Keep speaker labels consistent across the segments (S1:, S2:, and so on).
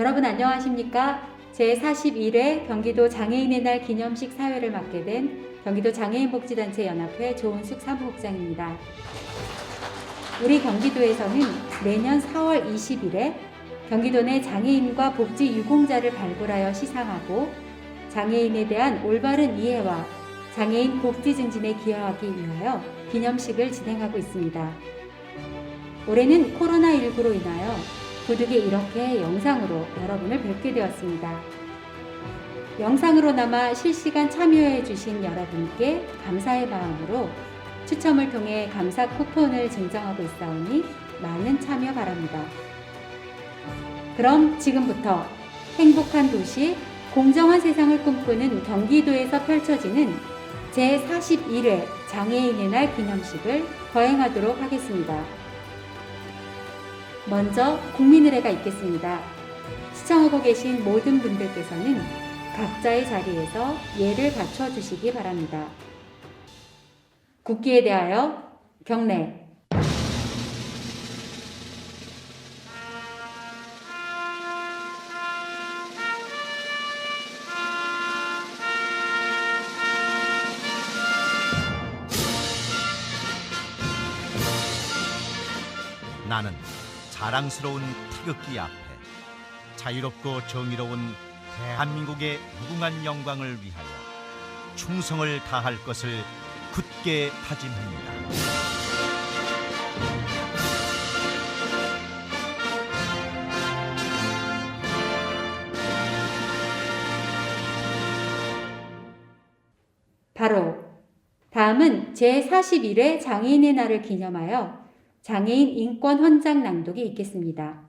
S1: 여러분 안녕하십니까? 제41회 경기도 장애인의 날 기념식 사회를 맡게 된 경기도 장애인복지단체 연합회 조은숙 사무국장입니다. 우리 경기도에서는 내년 4월 20일에 경기도 내 장애인과 복지 유공자를 발굴하여 시상하고 장애인에 대한 올바른 이해와 장애인 복지 증진에 기여하기 위하여 기념식을 진행하고 있습니다. 올해는 코로나19로 인하여 부득이 이렇게 영상으로 여러분을 뵙게 되었습니다. 영상으로나마 실시간 참여해 주신 여러분께 감사의 마음으로 추첨을 통해 감사 쿠폰을 증정하고 있사오니 많은 참여 바랍니다. 그럼 지금부터 행복한 도시, 공정한 세상을 꿈꾸는 경기도에서 펼쳐지는 제41회 장애인의 날 기념식을 거행하도록 하겠습니다. 먼저 국민의례가 있겠습니다. 시청하고 계신 모든 분들께서는 각자의 자리에서 예를 갖춰 주시기 바랍니다. 국기에 대하여 경례.
S2: 나는 자랑스러운 태극기 앞에 자유롭고 정의로운 대한민국의 무궁한 영광을 위하여 충성을 다할 것을 굳게 다짐합니다.
S1: 바로 다음은 제41회 장애인의 날을 기념하여 장애인 인권 헌장 낭독이 있겠습니다.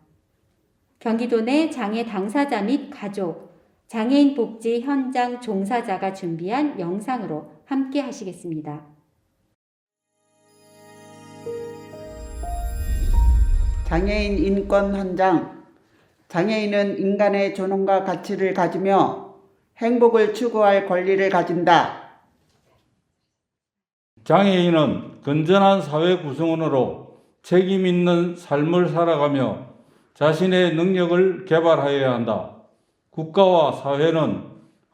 S1: 경기도 내 장애 당사자 및 가족, 장애인 복지 현장 종사자가 준비한 영상으로 함께 하시겠습니다.
S3: 장애인 인권 헌장. 장애인은 인간의 존엄과 가치를 가지며 행복을 추구할 권리를 가진다.
S4: 장애인은 건전한 사회 구성원으로 책임 있는 삶을 살아가며 자신의 능력을 개발하여야 한다. 국가와 사회는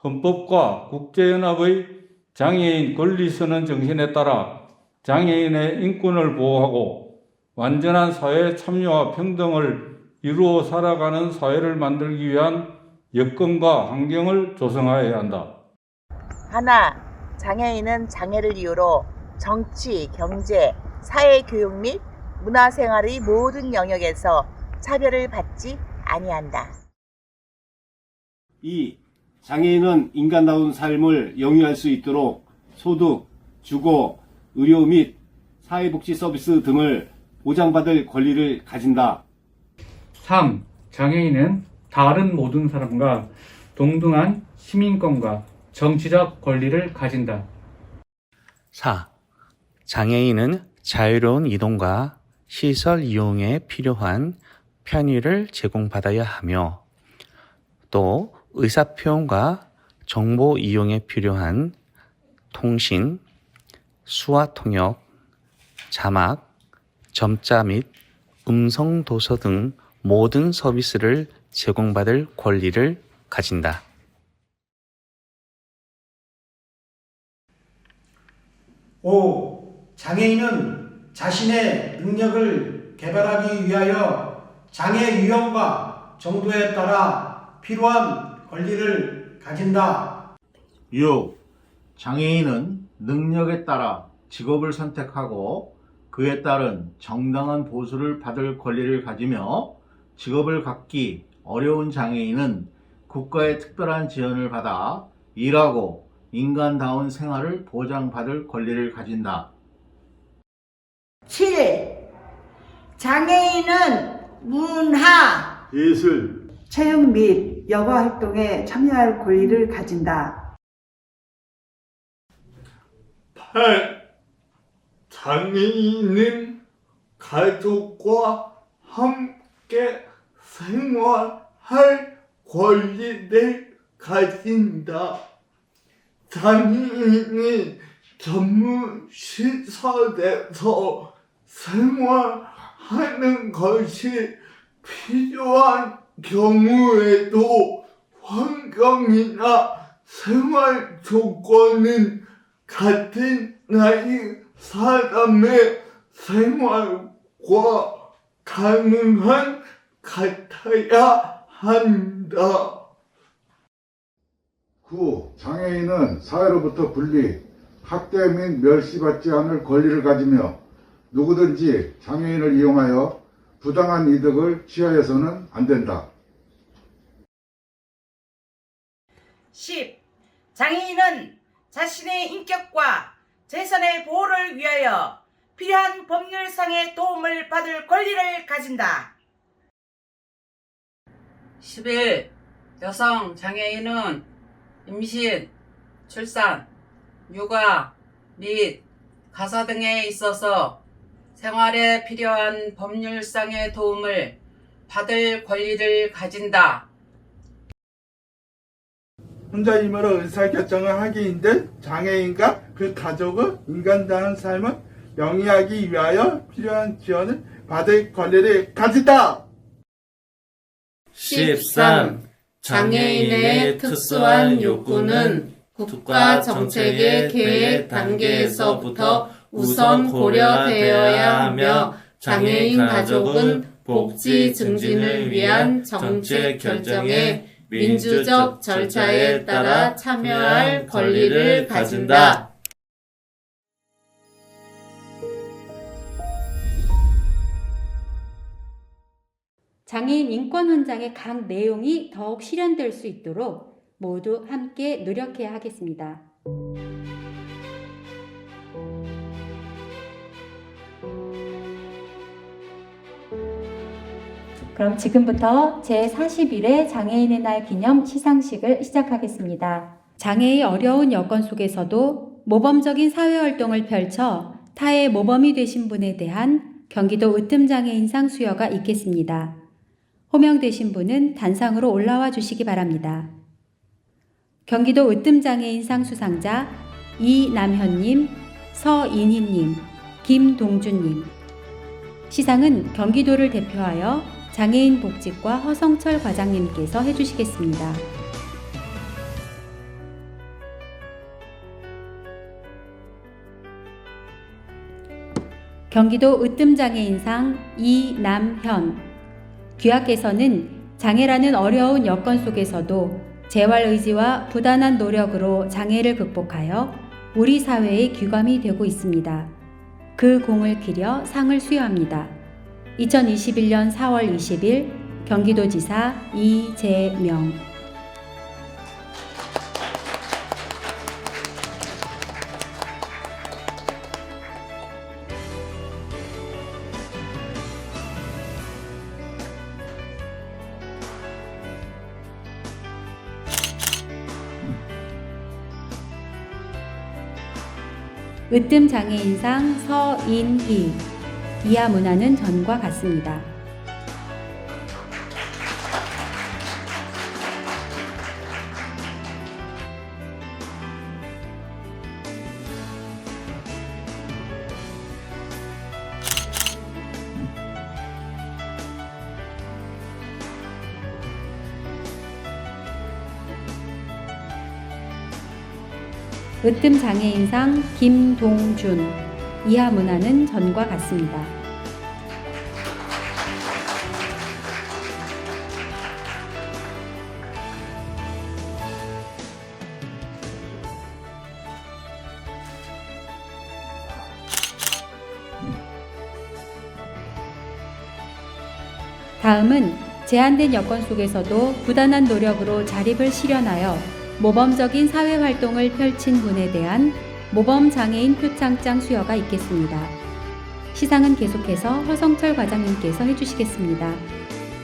S4: 헌법과 국제연합의 장애인 권리선언 정신에 따라 장애인의 인권을 보호하고 완전한 사회 참여와 평등을 이루어 살아가는 사회를 만들기 위한 여건과 환경을 조성하여야 한다.
S5: 하나, 장애인은 장애를 이유로 정치, 경제, 사회 교육 및 문화생활의 모든 영역에서 차별을 받지 아니한다.
S6: 2. 장애인은 인간다운 삶을 영위할 수 있도록 소득, 주거, 의료 및 사회복지 서비스 등을 보장받을 권리를 가진다.
S7: 3. 장애인은 다른 모든 사람과 동등한 시민권과 정치적 권리를 가진다.
S8: 4. 장애인은 자유로운 이동과 시설 이용에 필요한 편의를 제공받아야 하며 또 의사표현과 정보 이용에 필요한 통신, 수화 통역, 자막, 점자 및 음성 도서 등 모든 서비스를 제공받을 권리를 가진다.
S9: 5. 장애인은 자신의 능력을 개발하기 위하여 장애 유형과 정도에 따라 필요한 권리를 가진다.
S10: 6. 장애인은 능력에 따라 직업을 선택하고 그에 따른 정당한 보수를 받을 권리를 가지며 직업을 갖기 어려운 장애인은 국가의 특별한 지원을 받아 일하고 인간다운 생활을 보장받을 권리를 가진다.
S11: 7. 장애인은 문화,
S10: 예술,
S3: 체육 및 여가 활동에 참여할 권리를 가진다.
S4: 8. 장애인은 가족과 함께 생활할 권리를 가진다. 장애인이 전문 시설에서 생활하는 것이 필요한 경우에도 환경이나 생활 조건은 같은 나이 사람의 생활과 가능한 같아야 한다.
S12: 9. 장애인은 사회로부터 분리, 학대 및 멸시받지 않을 권리를 가지며 누구든지 장애인을 이용하여 부당한 이득을 취하여서는 안 된다.
S11: 10. 장애인은 자신의 인격과 재산의 보호를 위하여 필요한 법률상의 도움을 받을 권리를 가진다.
S13: 11. 여성 장애인은 임신, 출산, 육아 및 가사 등에 있어서 생활에 필요한 법률상의 도움을 받을 권리를 가진다.
S4: 혼자 힘으로 의사결정을 하기 힘든 장애인과 그 가족의 인간다운 삶을 영위하기 위하여 필요한 지원을 받을 권리를 가진다.
S14: 13. 장애인의 특수한 요구는 국가 정책의 계획 단계에서부터 우선 고려되어야 하며 장애인 가족은 복지 증진을 위한 정책 결정에 민주적 절차에 따라 참여할 권리를 가진다.
S1: 장애인 인권 헌장의 각 내용이 더욱 실현될 수 있도록 모두 함께 노력해야 하겠습니다. 그럼 지금부터 제41회 장애인의 날 기념 시상식을 시작하겠습니다. 장애의 어려운 여건 속에서도 모범적인 사회활동을 펼쳐 타의 모범이 되신 분에 대한 경기도 으뜸장애인상 수여가 있겠습니다. 호명되신 분은 단상으로 올라와 주시기 바랍니다. 경기도 으뜸장애인상 수상자 이남현님, 서인희님, 김동준님. 시상은 경기도를 대표하여 장애인 복지과 허성철 과장님께서 해주시겠습니다. 경기도 으뜸장애인상 이남현. 귀하께서는 장애라는 어려운 여건 속에서도 재활의지와 부단한 노력으로 장애를 극복하여 우리 사회의 귀감이 되고 있습니다. 그 공을 기려 상을 수여합니다. 2021년 4월 20일 경기도지사 이재명. 으뜸장애인상 서인희. 이하 문화는 전과 같습니다. 으뜸장애인상 김동준. 이하 문화는 전과 같습니다. 다음은 제한된 여건 속에서도 부단한 노력으로 자립을 실현하여 모범적인 사회활동을 펼친 분에 대한 모범장애인 표창장 수여가 있겠습니다. 시상은 계속해서 허성철 과장님께서 해주시겠습니다.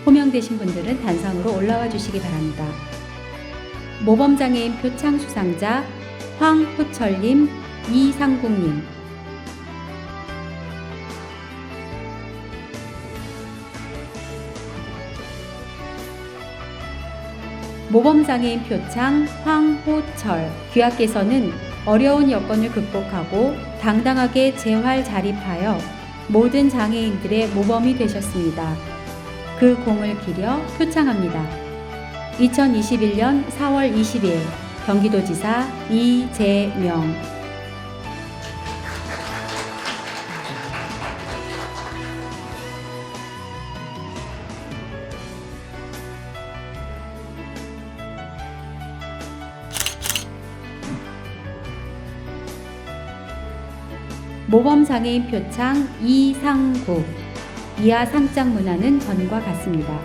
S1: 호명되신 분들은 단상으로 올라와 주시기 바랍니다. 모범장애인 표창 수상자 황호철님, 이상국님. 모범장애인 표창 황호철. 귀하께서는 어려운 여건을 극복하고 당당하게 재활 자립하여 모든 장애인들의 모범이 되셨습니다. 그 그 공을 기려 표창합니다. 2021년 4월 20일 경기도지사 이재명. 모범장애인 표창 이상국. 이하 상장 문화는 전과 같습니다.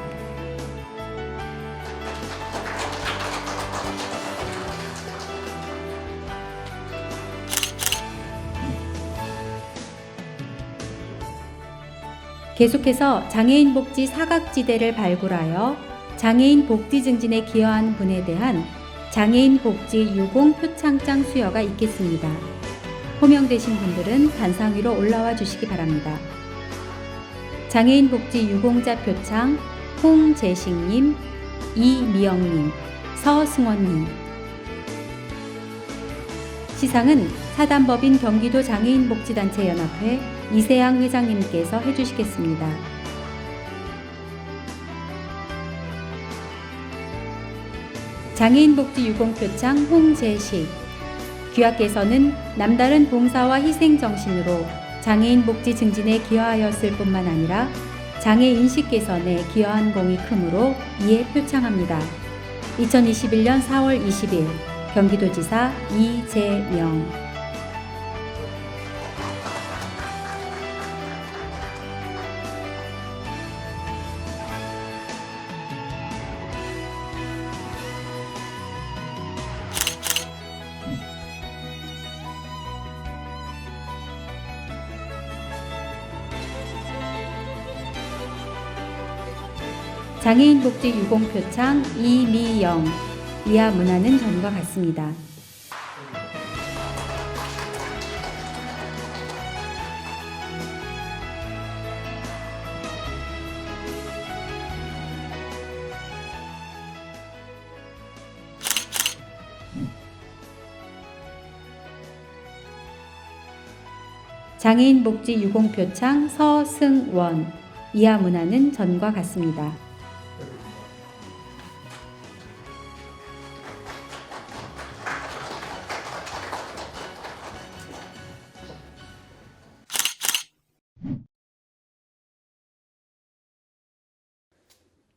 S1: 계속해서 장애인 복지 사각지대를 발굴하여 장애인 복지 증진에 기여한 분에 대한 장애인 복지 유공 표창장 수여가 있겠습니다. 호명되신 분들은 단상 위로 올라와 주시기 바랍니다. 장애인 복지 유공자 표창 홍재식님, 이미영님, 서승원님. 시상은 사단법인 경기도 장애인복지단체연합회 이세양 회장님께서 해주시겠습니다. 장애인복지 유공표창 홍재식. 귀하께서는 남다른 봉사와 희생정신으로 장애인 복지 증진에 기여하였을 뿐만 아니라 장애 인식 개선에 기여한 공이 크므로 이에 표창합니다. 2021년 4월 20일 경기도지사 이재명. 장애인 복지 유공표창 이미영. 이하 문화는 전과 같습니다. 장애인 복지 유공표창 서승원. 이하 문화는 전과 같습니다.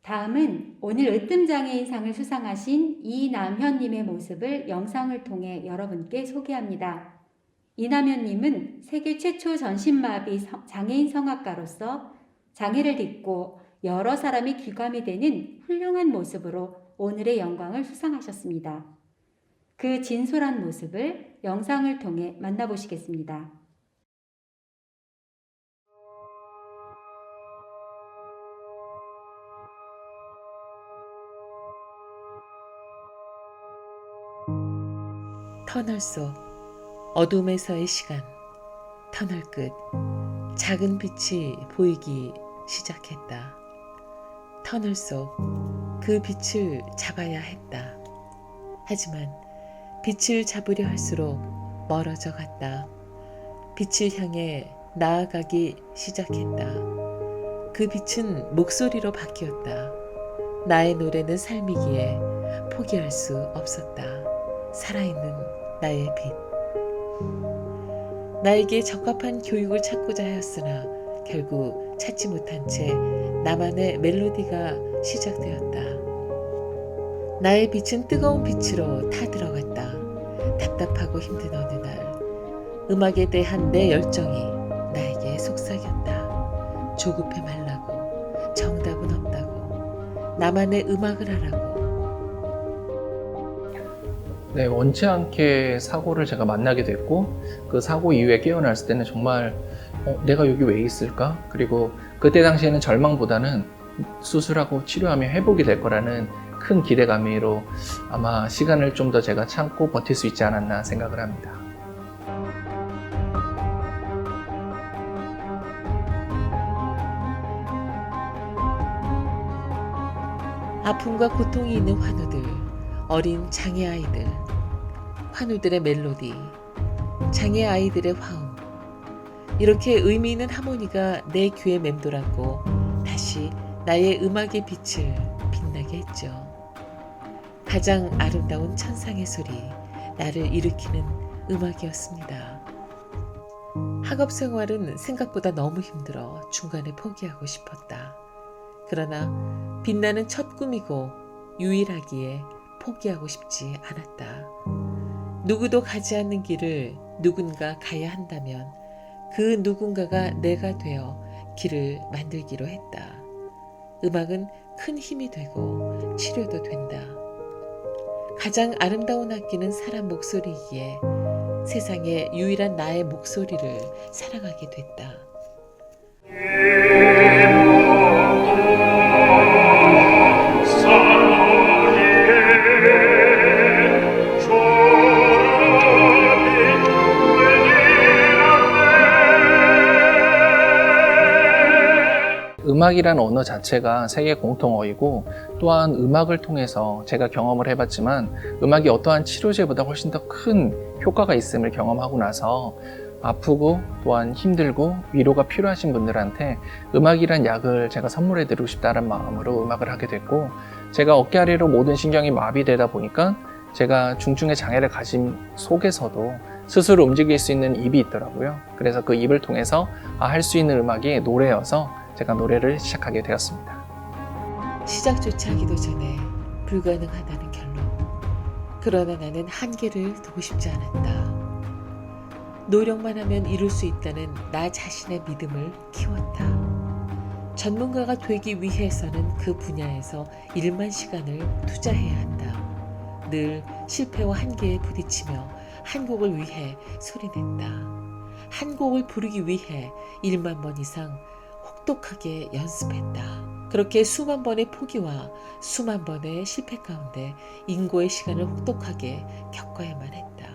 S1: 다음은 오늘 으뜸장애인상을 수상하신 이남현님의 모습을 영상을 통해 여러분께 소개합니다. 이남현님은 세계 최초 전신마비 장애인 성악가로서 장애를 딛고 여러 사람이 귀감이 되는 훌륭한 모습으로 오늘의 영광을 수상하셨습니다. 그 진솔한 모습을 영상을 통해 만나보시겠습니다.
S15: 터널 속 어둠에서의 시간, 터널 끝 작은 빛이 보이기 시작했다. 터널 속 그 빛을 잡아야 했다. 하지만 빛을 잡으려 할수록 멀어져 갔다. 빛을 향해 나아가기 시작했다. 그 빛은 목소리로 바뀌었다. 나의 노래는 삶이기에 포기할 수 없었다. 살아있는 나의 빛. 나에게 적합한 교육을 찾고자 하였으나 결국 찾지 못한 채 나만의 멜로디가 시작되었다. 나의 빛은 뜨거운 빛으로 타들어갔다. 답답하고 힘든 어느 날 음악에 대한 내 열정이 나에게 속삭였다. 조급해 말라고, 정답은 없다고, 나만의 음악을 하라고.
S16: 네, 원치 않게 사고를 제가 만나게 됐고 그 사고 이후에 깨어났을 때는 정말 내가 여기 왜 있을까? 그리고 그때 당시에는 절망보다는 수술하고 치료하며 회복이 될 거라는 큰 기대감으로 아마 시간을 좀 더 제가 참고 버틸 수 있지 않았나 생각을 합니다.
S15: 아픔과 고통이 있는 환우들, 어린 장애 아이들, 환우들의 멜로디, 장애 아이들의 화음. 이렇게 의미 있는 하모니가 내 귀에 맴돌았고 다시 나의 음악의 빛을 빛나게 했죠. 가장 아름다운 천상의 소리, 나를 일으키는 음악이었습니다. 학업 생활은 생각보다 너무 힘들어 중간에 포기하고 싶었다. 그러나 빛나는 첫 꿈이고 유일하기에 포기하고 싶지 않았다. 누구도 가지 않는 길을 누군가 가야 한다면 그 누군가가 내가 되어 길을 만들기로 했다. 음악은 큰 힘이 되고 치료도 된다. 가장 아름다운 악기는 사람 목소리이기에 세상에 유일한 나의 목소리를 사랑하게 됐다.
S16: 음악이란 언어 자체가 세계 공통어이고 또한 음악을 통해서 제가 경험을 해봤지만 음악이 어떠한 치료제보다 훨씬 더 큰 효과가 있음을 경험하고 나서 아프고 또한 힘들고 위로가 필요하신 분들한테 음악이란 약을 제가 선물해 드리고 싶다는 마음으로 음악을 하게 됐고, 제가 어깨 아래로 모든 신경이 마비되다 보니까 제가 중증의 장애를 가진 속에서도 스스로 움직일 수 있는 입이 있더라고요. 그래서 그 입을 통해서 할 수 있는 음악이 노래여서 제가 노래를 시작하게 되었습니다.
S15: 시작조차 하기도 전에 불가능하다는 결론. 그러나 나는 한계를 두고 싶지 않았다. 노력만 하면 이룰 수 있다는 나 자신의 믿음을 키웠다. 전문가가 되기 위해서는 그 분야에서 일만 시간을 투자해야 한다. 늘 실패와 한계에 부딪히며 한 곡을 위해 소리냈다. 한 곡을 부르기 위해 1만 번 이상 혹독하게 연습했다. 그렇게 수만 번의 포기와 수만 번의 실패 가운데 인고의 시간을 혹독하게 겪어야만 했다.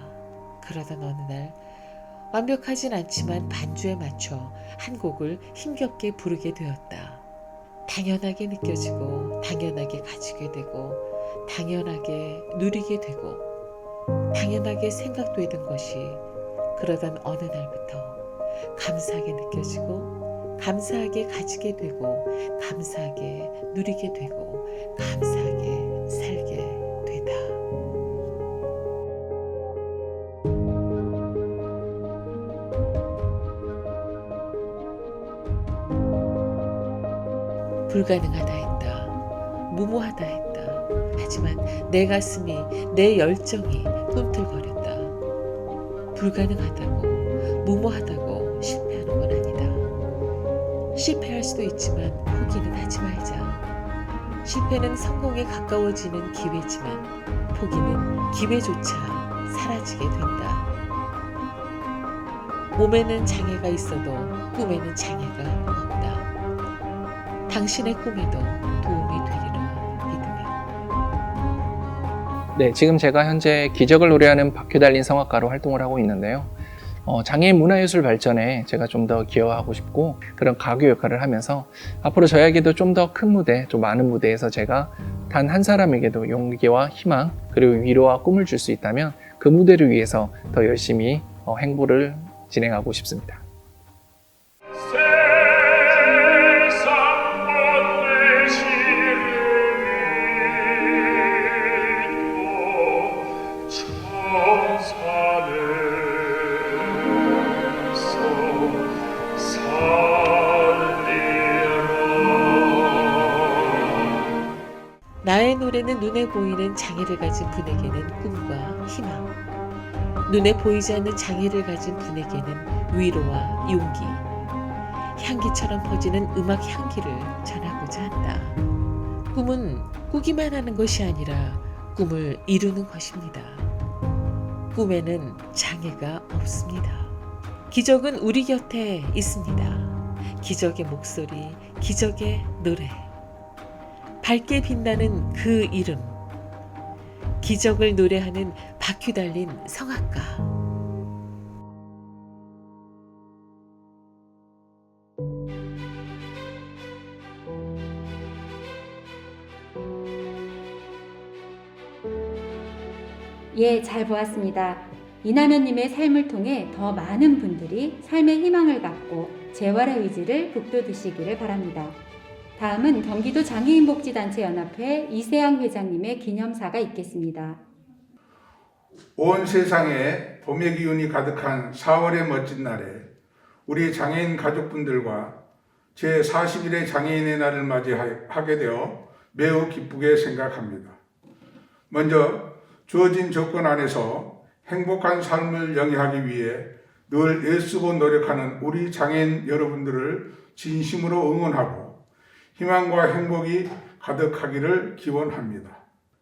S15: 그러던 어느 날 완벽하진 않지만 반주에 맞춰 한 곡을 힘겹게 부르게 되었다. 당연하게 느껴지고 당연하게 가지게 되고 당연하게 누리게 되고 당연하게 생각되던 것이 그러던 어느 날부터 감사하게 느껴지고 감사하게 가지게 되고 감사하게 누리게 되고 감사하게 살게 되다. 불가능하다 했다. 무모하다 했다. 하지만 내 가슴이, 내 열정이 꿈틀거렸다. 불가능하다고, 무모하다고 실패하는 건 아니다. 실패할 수도 있지만 포기는 하지 말자. 실패는 성공에 가까워지는 기회지만 포기는 기회조차 사라지게 된다. 몸에는 장애가 있어도 꿈에는 장애가 없다. 당신의 꿈에도 도움이 되리라 믿으며.
S16: 네, 지금 제가 현재 기적을 노래하는 바퀴 달린 성악가로 활동을 하고 있는데요. 장애인 문화예술 발전에 제가 좀 더 기여하고 싶고 그런 가교 역할을 하면서 앞으로 저에게도 좀 더 큰 무대, 좀 많은 무대에서 제가 단 한 사람에게도 용기와 희망 그리고 위로와 꿈을 줄 수 있다면 그 무대를 위해서 더 열심히 행보를 진행하고 싶습니다.
S15: 나의 노래는 눈에 보이는 장애를 가진 분에게는 꿈과 희망, 눈에 보이지 않는 장애를 가진 분에게는 위로와 용기, 향기처럼 퍼지는 음악 향기를 전하고자 한다. 꿈은 꾸기만 하는 것이 아니라 꿈을 이루는 것입니다. 꿈에는 장애가 없습니다. 기적은 우리 곁에 있습니다. 기적의 목소리, 기적의 노래. 밝게 빛나는 그 이름, 기적을 노래하는 바퀴 달린 성악가.
S1: 예, 잘 보았습니다. 이남현님의 삶을 통해 더 많은 분들이 삶의 희망을 갖고 재활의 의지를 북돋으시기를 바랍니다. 다음은 경기도 장애인복지단체연합회 이세양 회장님의 기념사가 있겠습니다.
S17: 온 세상에 봄의 기운이 가득한 4월의 멋진 날에 우리 장애인 가족분들과 제41회 장애인의 날을 맞이하게 되어 매우 기쁘게 생각합니다. 먼저 주어진 조건 안에서 행복한 삶을 영위하기 위해 늘 애쓰고 노력하는 우리 장애인 여러분들을 진심으로 응원하고 희망과 행복이 가득하기를 기원합니다.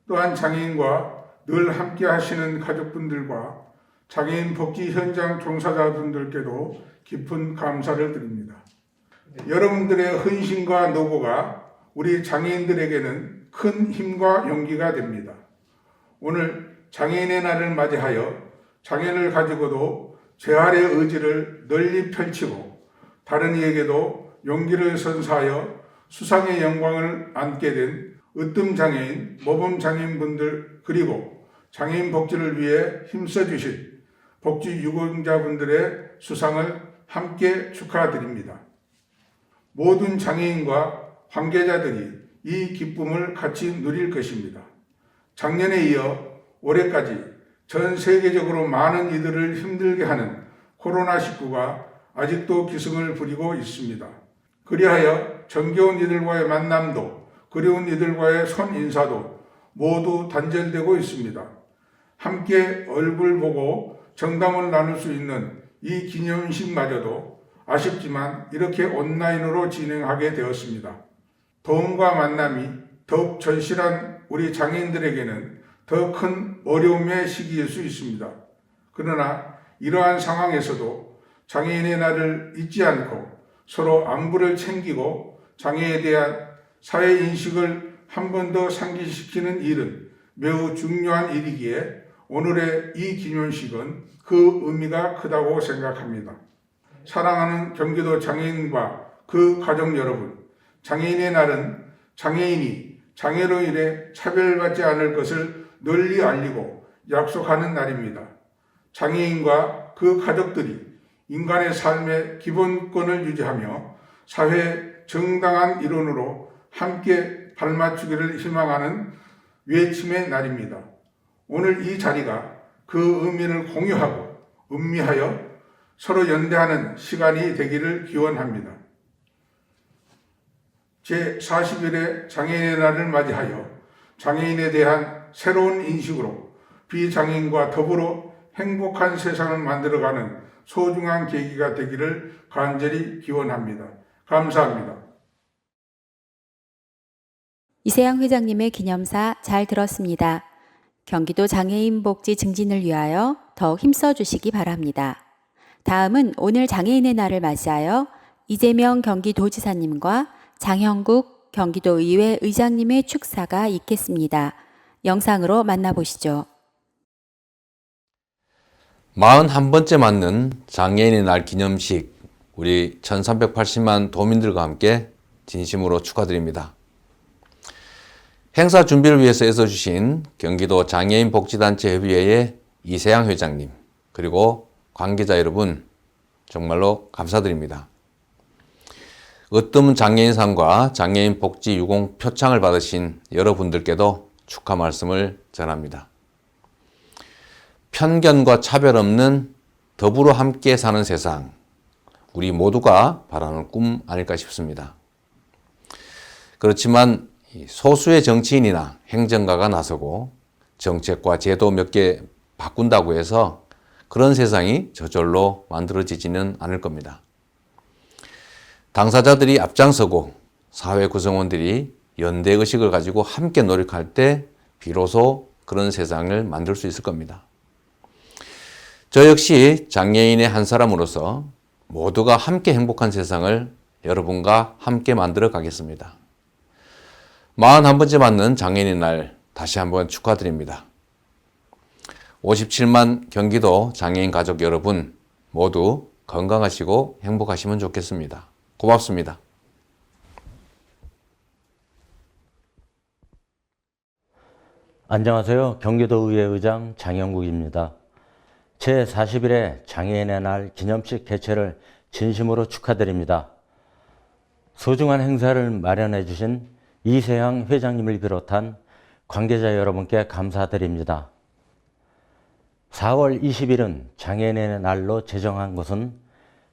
S17: 또한 장애인과 늘 함께 하시는 가족분들과 장애인 복지 현장 종사자분들께도 깊은 감사를 드립니다. 여러분들의 헌신과 노고가 우리 장애인들에게는 큰 힘과 용기가 됩니다. 오늘 장애인의 날을 맞이하여 장애를 가지고도 재활의 의지를 널리 펼치고 다른 이에게도 용기를 선사하여 수상의 영광을 안게 된 으뜸장애인, 모범장애인분들 그리고 장애인 복지를 위해 힘써주신 복지 유공자분들의 수상을 함께 축하드립니다. 모든 장애인과 관계자들이 이 기쁨을 같이 누릴 것입니다. 작년에 이어 올해까지 전 세계적으로 많은 이들을 힘들게 하는 코로나19가 아직도 기승을 부리고 있습니다. 그리하여 정겨운 이들과의 만남도 그리운 이들과의 손인사도 모두 단절되고 있습니다. 함께 얼굴 보고 정담을 나눌 수 있는 이 기념식마저도 아쉽지만 이렇게 온라인으로 진행하게 되었습니다. 도움과 만남이 더욱 절실한 우리 장애인들에게는 더 큰 어려움의 시기일 수 있습니다. 그러나 이러한 상황에서도 장애인의 날을 잊지 않고 서로 안부를 챙기고 장애에 대한 사회인식을 한 번 더 상기시키는 일은 매우 중요한 일이기에 오늘의 이 기념식은 그 의미가 크다고 생각합니다. 사랑하는 경기도 장애인과 그 가족 여러분, 장애인의 날은 장애인이 장애로 인해 차별받지 않을 것을 널리 알리고 약속하는 날입니다. 장애인과 그 가족들이 인간의 삶의 기본권을 유지하며 사회의 정당한 일원으로 함께 발맞추기를 희망하는 외침의 날입니다. 오늘 이 자리가 그 의미를 공유하고 음미하여 서로 연대하는 시간이 되기를 기원합니다. 제41회 장애인의 날을 맞이하여 장애인에 대한 새로운 인식으로 비장애인과 더불어 행복한 세상을 만들어가는 소중한 계기가 되기를 간절히 기원합니다. 감사합니다.
S1: 이세양 회장님의 기념사 잘 들었습니다. 경기도 장애인 복지 증진을 위하여 더욱 힘써 주시기 바랍니다. 다음은 오늘 장애인의 날을 맞이하여 이재명 경기도지사님과 장형국 경기도의회 의장님의 축사가 있겠습니다. 영상으로 만나보시죠.
S18: 41번째 맞는 장애인의 날 기념식, 우리 1380만 도민들과 함께 진심으로 축하드립니다. 행사 준비를 위해서 애써주신 경기도 장애인 복지단체 협의회의 이세양 회장님, 그리고 관계자 여러분 정말로 감사드립니다. 으뜸 장애인상과 장애인 복지 유공 표창을 받으신 여러분들께도 축하 말씀을 전합니다. 편견과 차별 없는 더불어 함께 사는 세상, 우리 모두가 바라는 꿈 아닐까 싶습니다. 그렇지만 소수의 정치인이나 행정가가 나서고 정책과 제도 몇 개 바꾼다고 해서 그런 세상이 저절로 만들어지지는 않을 겁니다. 당사자들이 앞장서고 사회 구성원들이 연대의식을 가지고 함께 노력할 때 비로소 그런 세상을 만들 수 있을 겁니다. 저 역시 장애인의 한 사람으로서 모두가 함께 행복한 세상을 여러분과 함께 만들어 가겠습니다. 41번째 맞는 장애인의 날 다시 한번 축하드립니다. 57만 경기도 장애인 가족 여러분 모두 건강하시고 행복하시면 좋겠습니다. 고맙습니다.
S19: 안녕하세요. 경기도의회 의장 장형국입니다. 제41회 장애인의 날 기념식 개최를 진심으로 축하드립니다. 소중한 행사를 마련해 주신 이세양 회장님을 비롯한 관계자 여러분께 감사드립니다. 4월 20일은 장애인의 날로 제정한 것은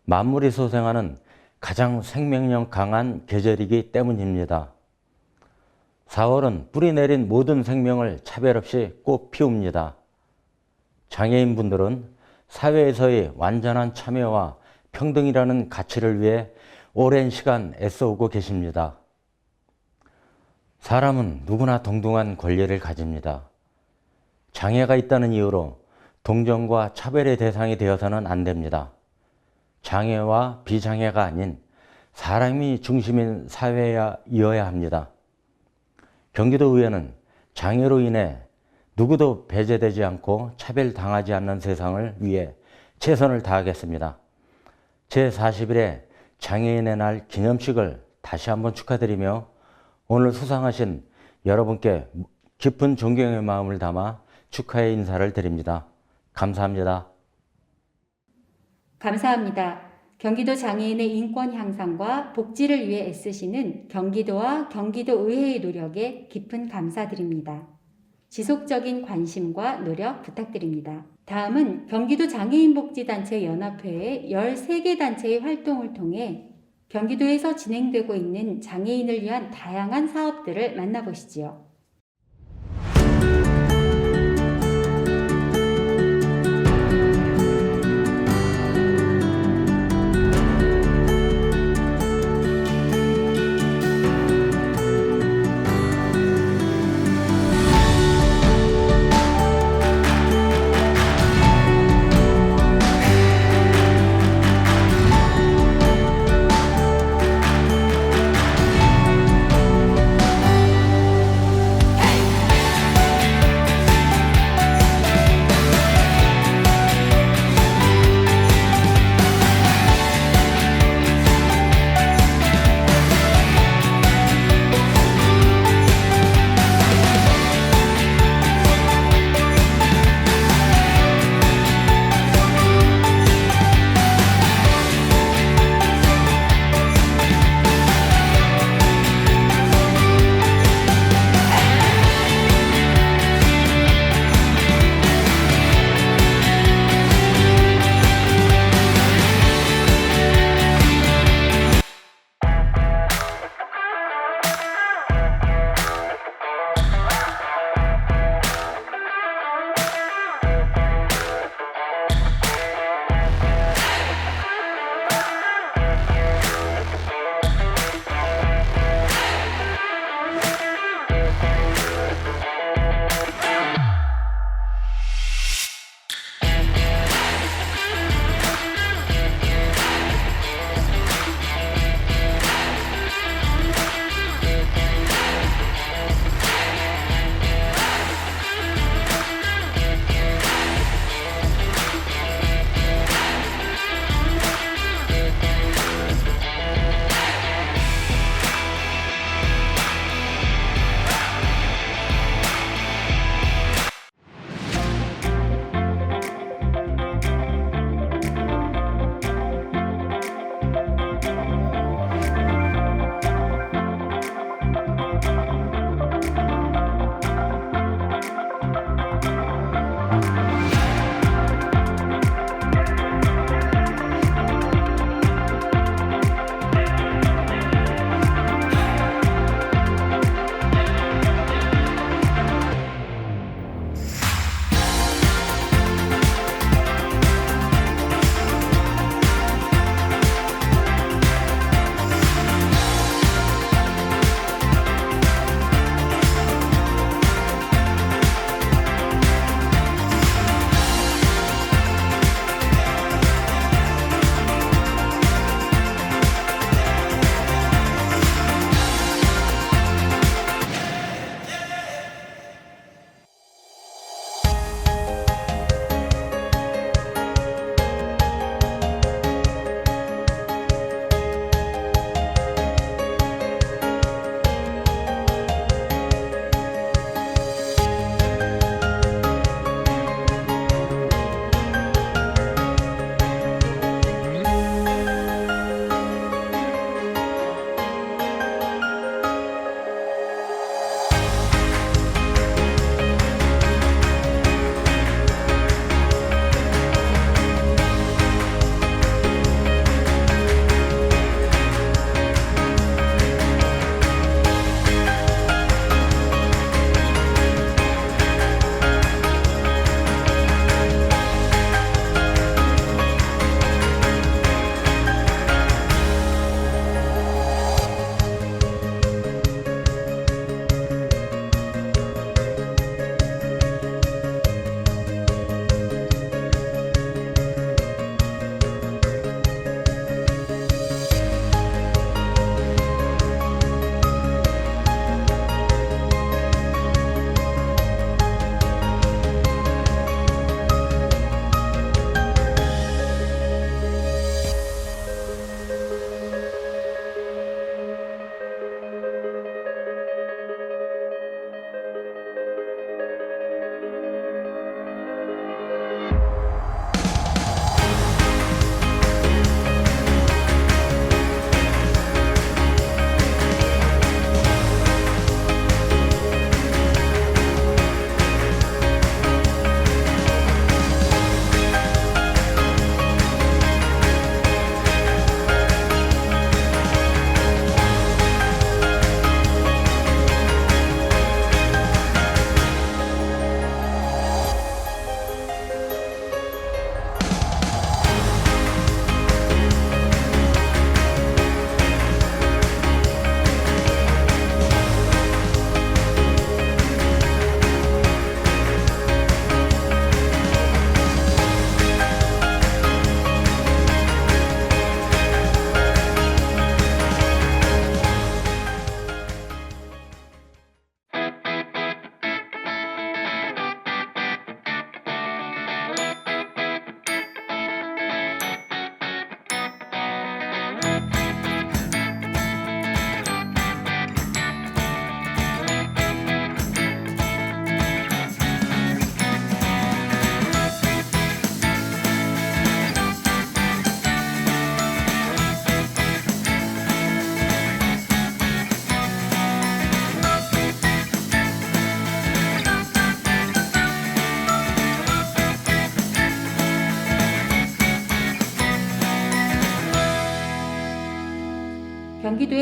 S19: 만물이 소생하는 가장 생명력 강한 계절이기 때문입니다. 4월은 뿌리 내린 모든 생명을 차별 없이 꽃 피웁니다. 장애인분들은 사회에서의 완전한 참여와 평등이라는 가치를 위해 오랜 시간 애써오고 계십니다. 사람은 누구나 동등한 권리를 가집니다. 장애가 있다는 이유로 동정과 차별의 대상이 되어서는 안 됩니다. 장애와 비장애가 아닌 사람이 중심인 사회여야 합니다. 경기도의회는 장애로 인해 누구도 배제되지 않고 차별당하지 않는 세상을 위해 최선을 다하겠습니다. 제40일의 장애인의 날 기념식을 다시 한번 축하드리며 오늘 수상하신 여러분께 깊은 존경의 마음을 담아 축하의 인사를 드립니다. 감사합니다.
S1: 감사합니다. 경기도 장애인의 인권 향상과 복지를 위해 애쓰시는 경기도와 경기도의회의 노력에 깊은 감사드립니다. 지속적인 관심과 노력 부탁드립니다. 다음은 경기도 장애인복지단체 연합회의 13개 단체의 활동을 통해 경기도에서 진행되고 있는 장애인을 위한 다양한 사업들을 만나보시지요.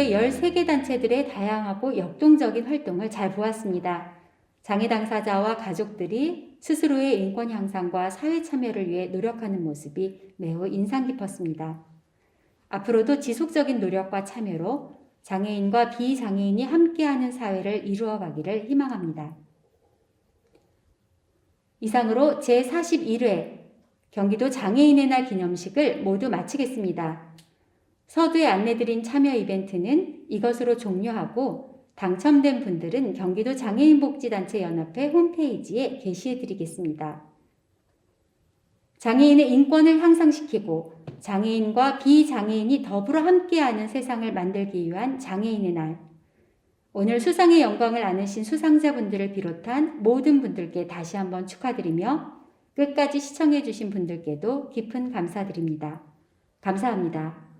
S1: 스스로의 13개 단체들의 다양하고 역동적인 활동을 잘 보았습니다. 장애 당사자와 가족들이 스스로의 인권 향상과 사회 참여를 위해 노력하는 모습이 매우 인상 깊었습니다. 앞으로도 지속적인 노력과 참여로 장애인과 비장애인이 함께하는 사회를 이루어가기를 희망합니다. 이상으로 제41회 경기도 장애인의 날 기념식을 모두 마치겠습니다. 서두에 안내드린 참여 이벤트는 이것으로 종료하고 당첨된 분들은 경기도 장애인복지단체 연합회 홈페이지에 게시해드리겠습니다. 장애인의 인권을 향상시키고 장애인과 비장애인이 더불어 함께하는 세상을 만들기 위한 장애인의 날. 오늘 수상의 영광을 안으신 수상자분들을 비롯한 모든 분들께 다시 한번 축하드리며 끝까지 시청해주신 분들께도 깊은 감사드립니다. 감사합니다.